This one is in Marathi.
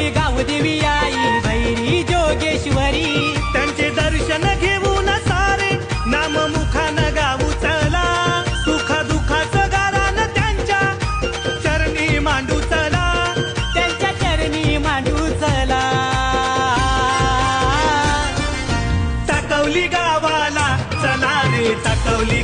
टाकवली गावदेवी आई भैरी जोगेश्वरी, त्यांचे दर्शन घेऊन सारे नाम मुखान गाऊ चला, सुख दुःखाचं गारान त्यांच्या चरणी मांडू चला, त्यांच्या चरणी मांडू चला. टाकवली गावाला चला रे टाकवली